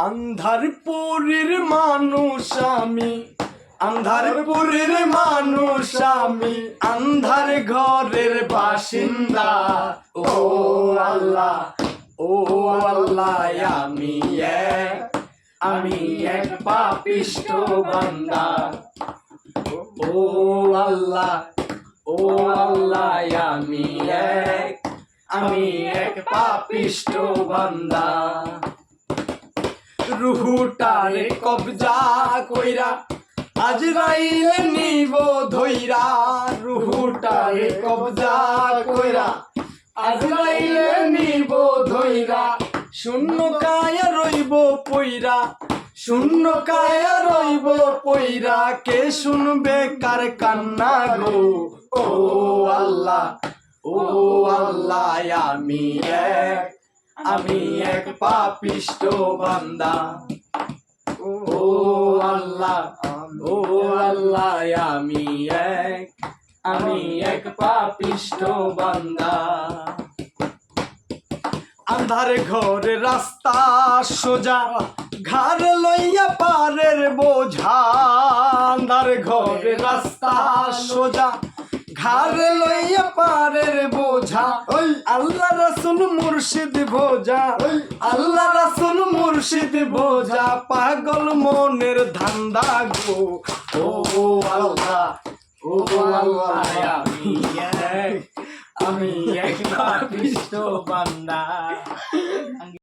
আন্ধারপুরের মানুষ আমি, আন্ধারপুরের মানুষ আমি, আন্ধার ঘরের বাসিন্দা। ও আল্লাহ, ও আল্লাহ, আমি এক পাপিষ্ঠ বান্দা। ও আল্লাহ, ও আল্লাহ, আমি এক পাপিষ্ঠ বান্দা। রুহুটারে কবজা কইরা আজরাইল নিব ধইরা। রুহুটারে কবজা কইরা আজরাইল নিব ধইরা। শূন্য কায়া রইব পইরা, শূন্য কায়া রইব পইরা। কে শুনবে কার কান্না গো? ও আল্লাহ, ও আল্লাহ, আমি এক পাপিষ্ঠ বান্দা। ও আল্লাহ, ও আল্লাহ, আমি এক পাপিষ্ঠ বান্দা। আন্ধার ঘরে রাস্তা সোজা, ঘর লইয়া পারের বোঝা। আন্ধার ঘরে রাস্তা সোজা, ঘর লইয়া পারের বোঝা। আল্লাহ রাসূল মুর্শিদ ভোজা, আল্লাহ রাসূল মুর্শিদ ভোজা। পাগল মনের ধান্দা গো। ও আল্লাহ, ও আল্লাহ, আমি এক পাপিষ্ঠ বান্দা।